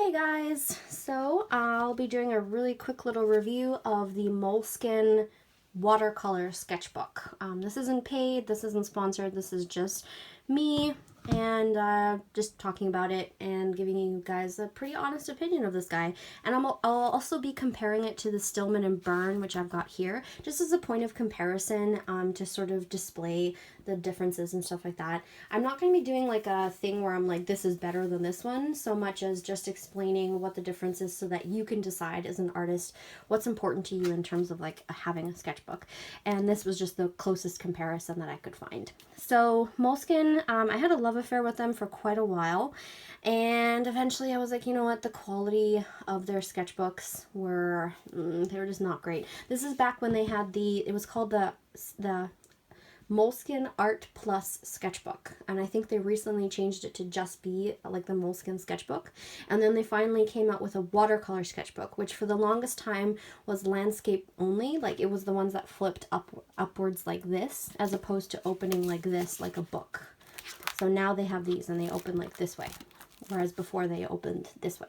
Hey guys, so I'll be doing a really quick little review of the Moleskine Watercolor Sketchbook. This isn't paid, this isn't sponsored, this is just me and just talking about it and giving you guys a pretty honest opinion of this guy. And I'll also be comparing it to the Stillman and Birn, which I've got here, just as a point of comparison to sort of display the differences and stuff like that. I'm not going to be doing like a thing where I'm like, this is better than this one, so much as just explaining what the difference is so that you can decide as an artist what's important to you in terms of like having a sketchbook. And this was just the closest comparison that I could find. So Moleskine, I had a love affair with them for quite a while, and eventually I was like, you know what, the quality of their sketchbooks were they were just not great. This is back when they had it was called the Moleskine Art Plus Sketchbook, and I think they recently changed it to just be like the Moleskine Sketchbook, and then they finally came out with a watercolor sketchbook, which for the longest time was landscape only. Like it was the ones that flipped upwards like this, as opposed to opening like this, like a book. So now they have these and they open like this way, whereas before they opened this way.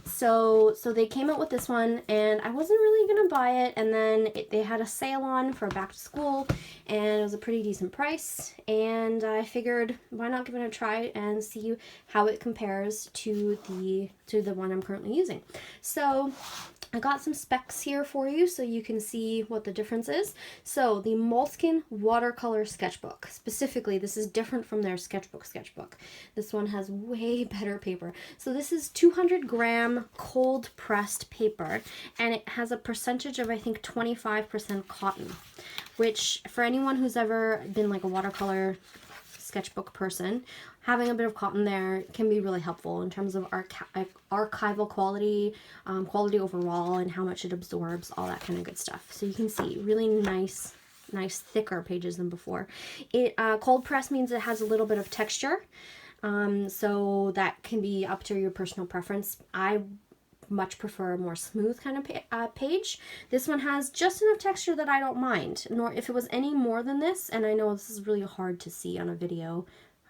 So they came out with this one, and I wasn't really gonna buy it, and then they had a sale on for back to school, and it was a pretty decent price, and I figured why not give it a try and see how it compares to the one I'm currently using. So I got some specs here for you so you can see what the difference is. So the Moleskine Watercolor Sketchbook, specifically, this is different from their sketchbook. This one has way better paper. So this is 200-gram cold pressed paper, and it has a percentage of, I think, 25% cotton, which for anyone who's ever been like a watercolor sketchbook person, having a bit of cotton there can be really helpful in terms of archival quality, quality overall, and how much it absorbs, all that kind of good stuff. So you can see really nice thicker pages than before. It cold press means it has a little bit of texture, so that can be up to your personal preference. I much prefer a more smooth kind of page. This one has just enough texture that I don't mind, nor if it was any more than this, and I know this is really hard to see on a video,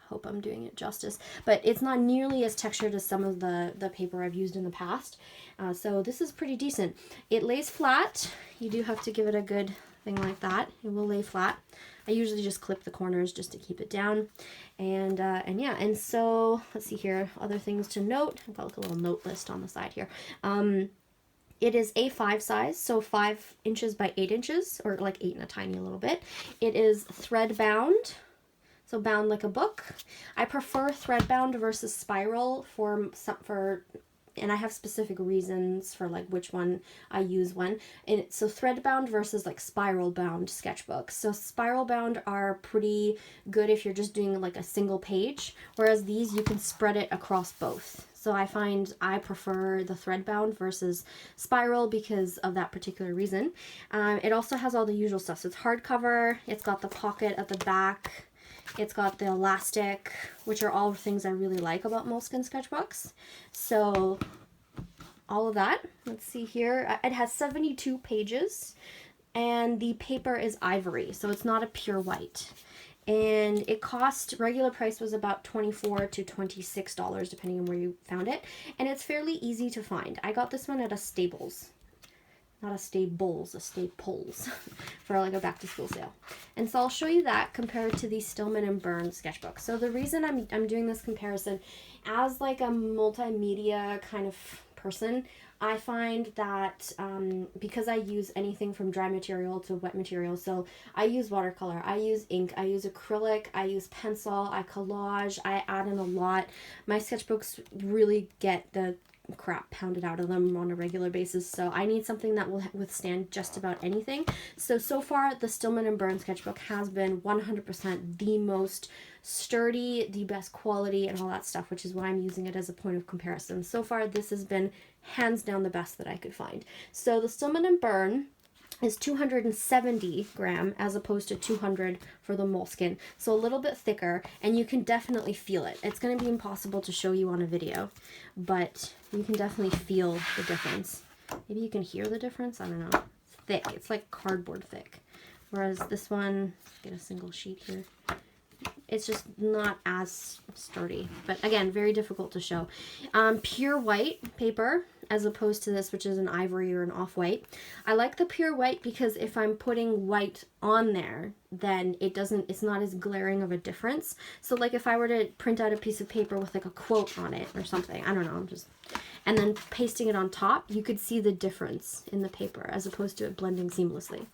hope I'm doing it justice, but it's not nearly as textured as some of the paper I've used in the past. So this is pretty decent. It lays flat. You do have to give it a good thing like that. It will lay flat. I usually just clip the corners just to keep it down. And yeah, and so let's see here, other things to note. I've got like a little note list on the side here. It is A5 size, so 5 inches by 8 inches, or like 8 and a tiny little bit. It is thread bound, so bound like a book. I prefer thread bound versus spiral and I have specific reasons for like which one I use when. And so thread bound versus like spiral bound sketchbooks. So spiral bound are pretty good if you're just doing like a single page, whereas these you can spread it across both. So I find I prefer the thread bound versus spiral because of that particular reason. It also has all the usual stuff. So it's hardcover, it's got the pocket at the back, it's got the elastic, which are all things I really like about Moleskine sketchbooks. So all of that. Let's see here. It has 72 pages, and the paper is ivory, so it's not a pure white. And it cost, regular price was about $24 to $26, depending on where you found it. And it's fairly easy to find. I got this one at a Staples. Not a Staples, a Staples for like a back to school sale. And so I'll show you that compared to the Stillman and Birn sketchbook. So the reason I'm doing this comparison, as like a multimedia kind of person, I find that because I use anything from dry material to wet material, so I use watercolor, I use ink, I use acrylic, I use pencil, I collage, I add in a lot. My sketchbooks really get the crap pounded out of them on a regular basis, so I need something that will withstand just about anything. So far the Stillman and Birn sketchbook has been 100% the most sturdy, the best quality, and all that stuff, which is why I'm using it as a point of comparison. So far this has been hands down the best that I could find. So the Stillman and Birn is 270 gram as opposed to 200 for the Moleskine, so a little bit thicker, and you can definitely feel it. It's going to be impossible to show you on a video, but you can definitely feel the difference. Maybe you can hear the difference, I don't know. It's thick, it's like cardboard thick, whereas this one, get a single sheet here, It's just not as sturdy. But again, very difficult to show. Pure white paper, as opposed to this, which is an ivory or an off-white. I like the pure white because if I'm putting white on there, then it's not as glaring of a difference. So like if I were to print out a piece of paper with like a quote on it or something, I don't know, and then pasting it on top, you could see the difference in the paper as opposed to it blending seamlessly.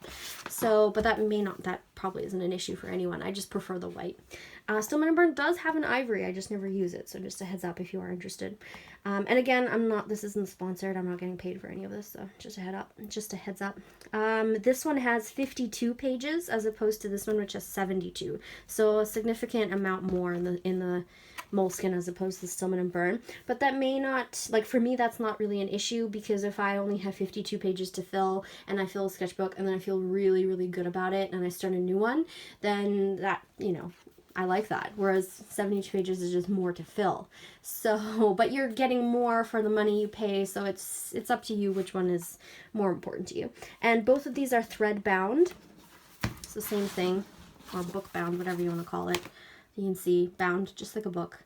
So, but that probably isn't an issue for anyone. I just prefer the white. Stillman and Birn does have an ivory. I just never use it. So just a heads up if you are interested. And again, this isn't sponsored. I'm not getting paid for any of this. So just a heads up. This one has 52 pages as opposed to this one, which has 72. So a significant amount more in the Moleskine as opposed to Stillman and Birn. But that may not, like for me, that's not really an issue, because if I only have 52 pages to fill and I fill a sketchbook and then I feel really, really good about it and I start a new one, then that, I like that. Whereas 72 pages is just more to fill. So, but you're getting more for the money you pay, so it's up to you which one is more important to you. And both of these are thread bound. It's the same thing, or book bound, whatever you want to call it. You can see bound just like a book.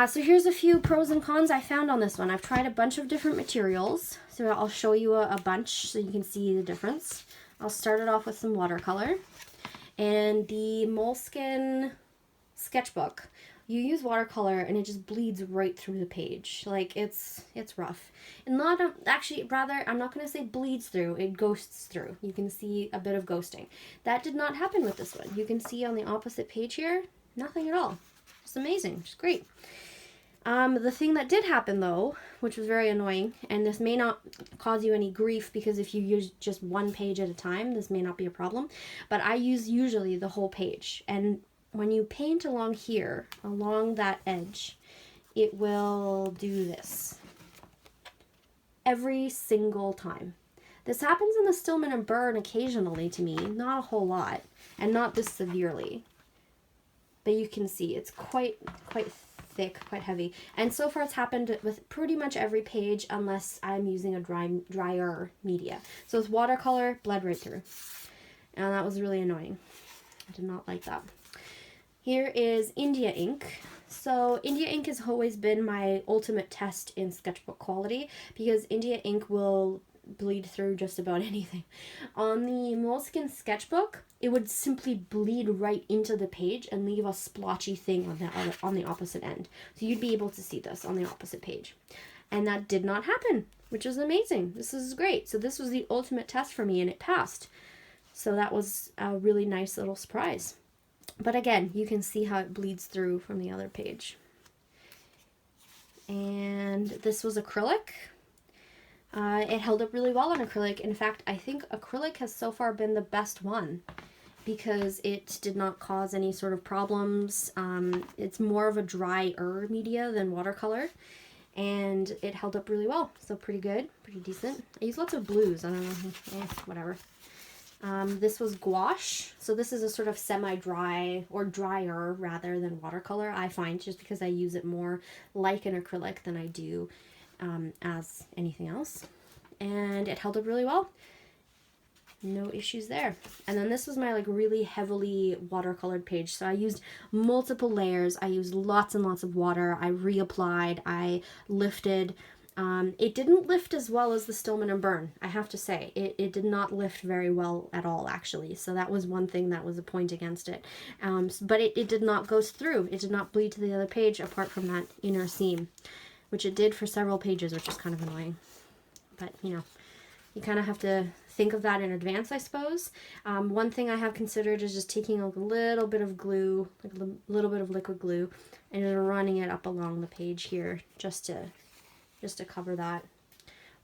So here's a few pros and cons I found on this one. I've tried a bunch of different materials, so I'll show you a bunch so you can see the difference. I'll start it off with some watercolor. And the Moleskine sketchbook, you use watercolor and it just bleeds right through the page. Like it's rough. And I'm not going to say bleeds through, it ghosts through. You can see a bit of ghosting. That did not happen with this one. You can see on the opposite page here, nothing at all. It's amazing. It's great. The thing that did happen though, which was very annoying, and this may not cause you any grief because if you use just one page at a time, this may not be a problem, but I use usually the whole page. And when you paint along here, along that edge, it will do this every single time. This happens in the Stillman and Birn occasionally to me, not a whole lot, and not this severely. But you can see it's quite thick, quite heavy. And so far it's happened with pretty much every page unless I'm using a drier media. So it's watercolor, bled right through. And that was really annoying. I did not like that. Here is India ink. So India ink has always been my ultimate test in sketchbook quality because India ink will bleed through just about anything. On the Moleskine sketchbook, it would simply bleed right into the page and leave a splotchy thing on the opposite end. So you'd be able to see this on the opposite page. And that did not happen, which is amazing. This is great. So this was the ultimate test for me and it passed. So that was a really nice little surprise. But again, you can see how it bleeds through from the other page. And this was acrylic. It held up really well on acrylic. In fact, I think acrylic has so far been the best one because it did not cause any sort of problems. It's more of a drier media than watercolor, and it held up really well. So pretty good, pretty decent. I use lots of blues. I don't know, whatever. This was gouache. So this is a sort of semi-dry or drier rather than watercolor, I find, just because I use it more like an acrylic than I do as anything else. And it held up really well. No issues there. And then this was my really heavily watercolored page. So I used multiple layers. I used lots and lots of water. I reapplied. I lifted. It didn't lift as well as the Stillman and Birn, I have to say. It did not lift very well at all, actually. So that was one thing that was a point against it. But it did not go through. It did not bleed to the other page apart from that inner seam, which it did for several pages, which is kind of annoying. But, you kind of have to think of that in advance, I suppose. One thing I have considered is just taking a little bit of glue, like a little bit of liquid glue, and then running it up along the page here just to cover that,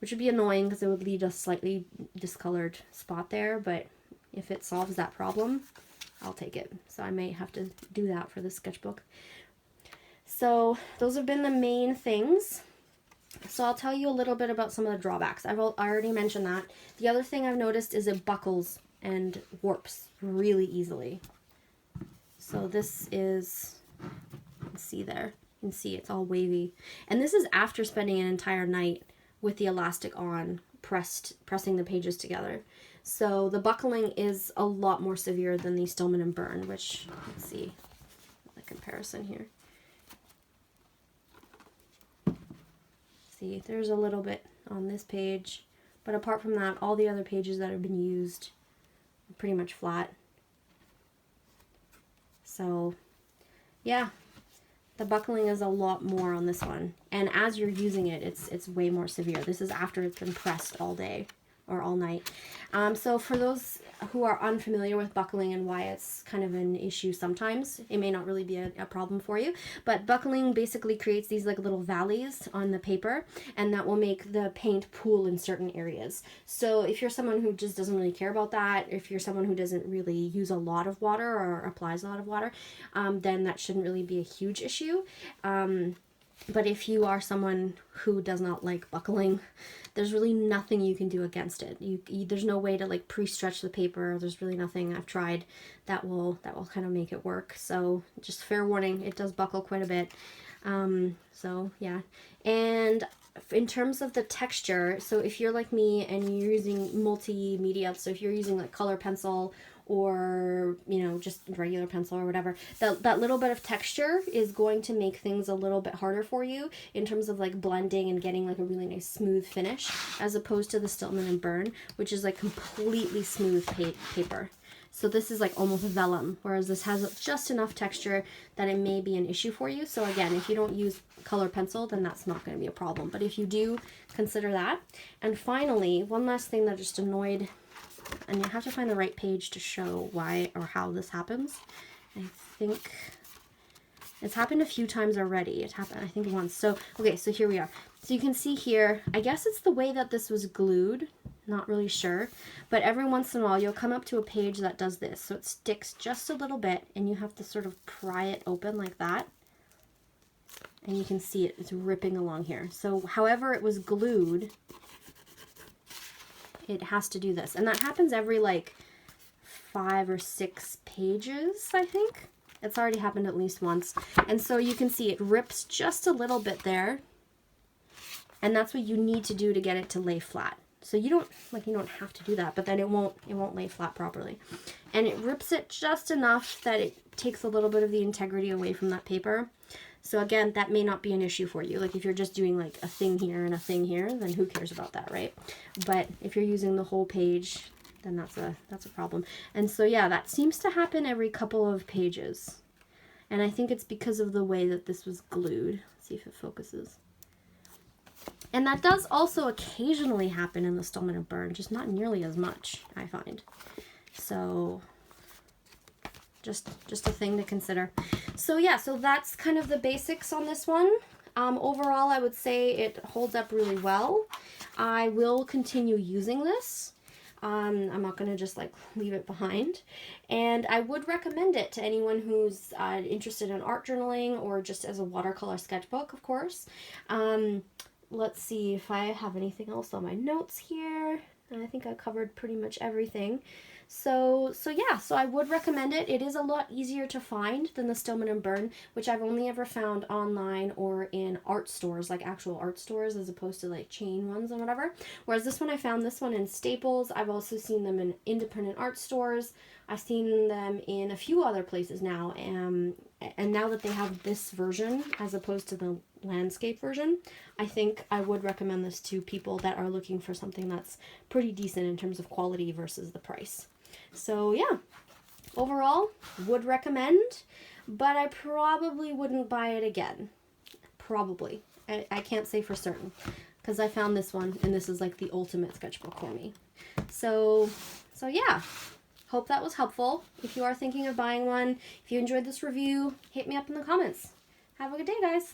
which would be annoying because it would leave a slightly discolored spot there, but if it solves that problem, I'll take it. So I may have to do that for this sketchbook. So those have been the main things. So I'll tell you a little bit about some of the drawbacks. I already mentioned that. The other thing I've noticed is it buckles and warps really easily. So this is, you can see there. You can see it's all wavy. And this is after spending an entire night with the elastic on, pressing the pages together. So the buckling is a lot more severe than the Stillman and Birn, which, let's see, comparison here. See, there's a little bit on this page, but apart from that, all the other pages that have been used are pretty much flat. So yeah, the buckling is a lot more on this one, and as you're using it, it's way more severe. This is after it's been pressed all day or all night. So for those who are unfamiliar with buckling and why it's kind of an issue sometimes, it may not really be a problem for you, but buckling basically creates these like little valleys on the paper, and that will make the paint pool in certain areas. So if you're someone who just doesn't really care about that, if you're someone who doesn't really use a lot of water or applies a lot of water, then that shouldn't really be a huge issue. But if you are someone who does not like buckling, there's really nothing you can do against it. There's no way to like pre-stretch the paper. There's really nothing I've tried that will kind of make it work. So just fair warning, it does buckle quite a bit. So yeah. And in terms of the texture, so if you're like me and you're using multimedia, so if you're using like color pencil or, you know, just regular pencil or whatever, that little bit of texture is going to make things a little bit harder for you in terms of like blending and getting like a really nice smooth finish, as opposed to the Stillman and Birn, which is like completely smooth paper. So this is like almost vellum, whereas this has just enough texture that it may be an issue for you. So again, if you don't use color pencil, then that's not going to be a problem. But if you do, consider that. And finally, one last thing that just annoyed, and you have to find the right page to show why or how this happens. I think it's happened a few times already. It happened, I think, once. So, okay, so here we are. So you can see here, I guess it's the way that this was glued. Not really sure. But every once in a while, you'll come up to a page that does this. So it sticks just a little bit, and you have to sort of pry it open like that. And you can see it's ripping along here. So however it was glued, it has to do this. And that happens every like 5 or 6 pages, I think. It's already happened at least once. And so you can see it rips just a little bit there. And that's what you need to do to get it to lay flat. So you don't have to do that, but then it won't lay flat properly. And it rips it just enough that it takes a little bit of the integrity away from that paper. So again, that may not be an issue for you. Like if you're just doing like a thing here and a thing here, then who cares about that, right? But if you're using the whole page, then that's a problem. And so yeah, that seems to happen every couple of pages. And I think it's because of the way that this was glued. Let's see if it focuses. And that does also occasionally happen in the Stillman and Birn, just not nearly as much, I find. So just a thing to consider. So yeah, so that's kind of the basics on this one. Overall, I would say it holds up really well. I will continue using this. I'm not going to just like leave it behind. And I would recommend it to anyone who's interested in art journaling or just as a watercolor sketchbook, of course. Let's see if I have anything else on my notes here. I think I covered pretty much everything. So yeah, so I would recommend it. It is a lot easier to find than the Stillman and Birn, which I've only ever found online or in art stores, like actual art stores, as opposed to like chain ones and whatever. Whereas this one, I found this one in Staples. I've also seen them in independent art stores. I've seen them in a few other places now. And now that they have this version as opposed to the landscape version, I think I would recommend this to people that are looking for something that's pretty decent in terms of quality versus the price. So yeah, overall, would recommend, but I probably wouldn't buy it again. Probably. I can't say for certain, because I found this one, and this is like the ultimate sketchbook for me. So yeah. Hope that was helpful. If you are thinking of buying one, if you enjoyed this review, hit me up in the comments. Have a good day, guys.